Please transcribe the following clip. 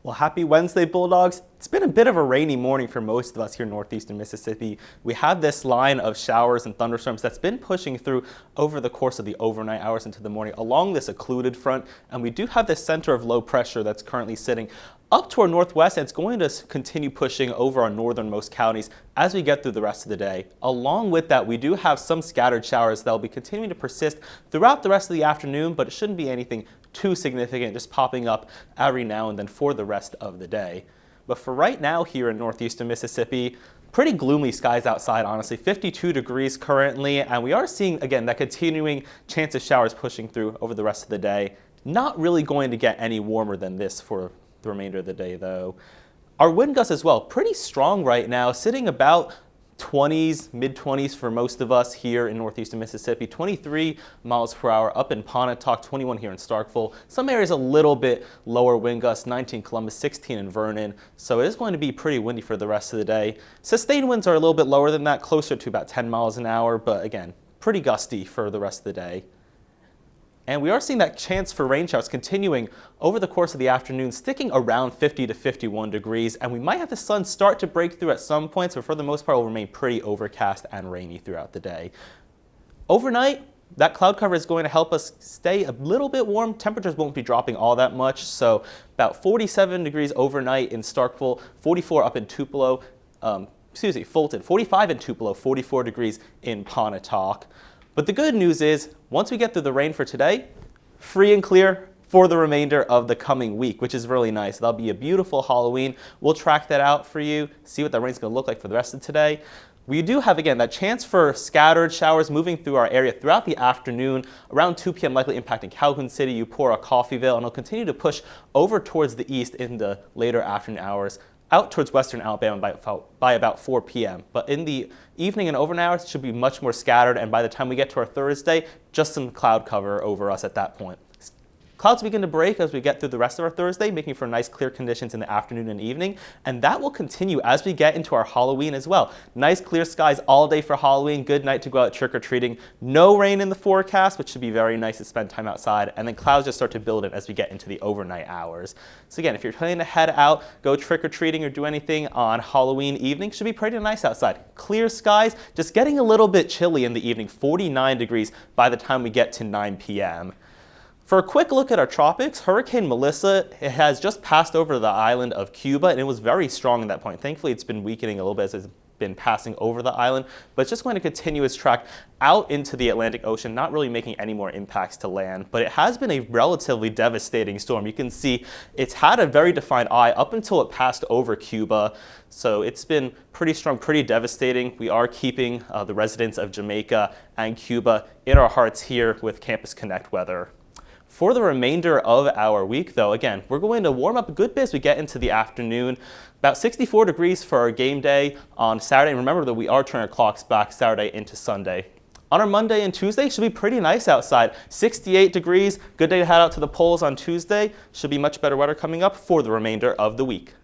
Well, happy Wednesday, Bulldogs. It's been a bit of a rainy morning for most of us here in northeastern Mississippi. We have this line of showers and thunderstorms that's been pushing through over the course of the overnight hours into the morning along this occluded front, and we do have this center of low pressure that's currently sitting up to our northwest, and it's going to continue pushing over our northernmost counties as we get through the rest of the day. Along with that, we do have some scattered showers that will be continuing to persist throughout the rest of the afternoon, but it shouldn't be anything too significant, just popping up every now and then for the rest of the day. But for right now here in northeastern Mississippi, pretty gloomy skies outside, honestly. 52 degrees currently, and we are seeing, again, that continuing chance of showers pushing through over the rest of the day. Not really going to get any warmer than this for the remainder of the day, though. Our wind gusts as well, pretty strong right now, sitting about 20s, mid-20s for most of us here in northeastern Mississippi. 23 miles per hour up in Pontotoc, 21 here in Starkville. Some areas a little bit lower wind gusts, 19 Columbus, 16 in Vernon. So it is going to be pretty windy for the rest of the day. Sustained winds are a little bit lower than that, closer to about 10 miles an hour, but again, pretty gusty for the rest of the day. And we are seeing that chance for rain showers continuing over the course of the afternoon, sticking around 50 to 51 degrees. And we might have the sun start to break through at some points, but for the most part, it will remain pretty overcast and rainy throughout the day. Overnight, that cloud cover is going to help us stay a little bit warm. Temperatures won't be dropping all that much. So about 47 degrees overnight in Starkville, 44 up in Tupelo, Fulton, 45 in Tupelo, 44 degrees in Pontotoc. But the good news is, once we get through the rain for today, free and clear for the remainder of the coming week, which is really nice. That'll be a beautiful Halloween. We'll track that out for you, see what that rain's going to look like for the rest of today. We do have, again, that chance for scattered showers moving through our area throughout the afternoon, around 2 p.m. likely impacting Calhoun City, Eupora, Coffeyville, and it'll continue to push over towards the east in the later afternoon hours, out towards western Alabama by about 4 p.m. But in the evening and overnight hours, it should be much more scattered, and by the time we get to our Thursday, just some cloud cover over us at that point. Clouds begin to break as we get through the rest of our Thursday, making for nice clear conditions in the afternoon and evening, and that will continue as we get into our Halloween as well. Nice clear skies all day for Halloween, good night to go out trick-or-treating. No rain in the forecast, which should be very nice to spend time outside, and then clouds just start to build in as we get into the overnight hours. So again, if you're planning to head out, go trick-or-treating or do anything on Halloween evening, should be pretty nice outside. Clear skies, just getting a little bit chilly in the evening, 49 degrees by the time we get to 9 p.m. For a quick look at our tropics, Hurricane Melissa has just passed over the island of Cuba, and it was very strong at that point. Thankfully, it's been weakening a little bit as it's been passing over the island, but it's just going to continue its track out into the Atlantic Ocean, not really making any more impacts to land. But it has been a relatively devastating storm. You can see it's had a very defined eye up until it passed over Cuba. So it's been pretty strong, pretty devastating. We are keeping the residents of Jamaica and Cuba in our hearts here with Campus Connect weather. For the remainder of our week, though, again, we're going to warm up a good bit as we get into the afternoon. About 64 degrees for our game day on Saturday. And remember that we are turning our clocks back Saturday into Sunday. On our Monday and Tuesday, should be pretty nice outside. 68 degrees, good day to head out to the polls on Tuesday. Should be much better weather coming up for the remainder of the week.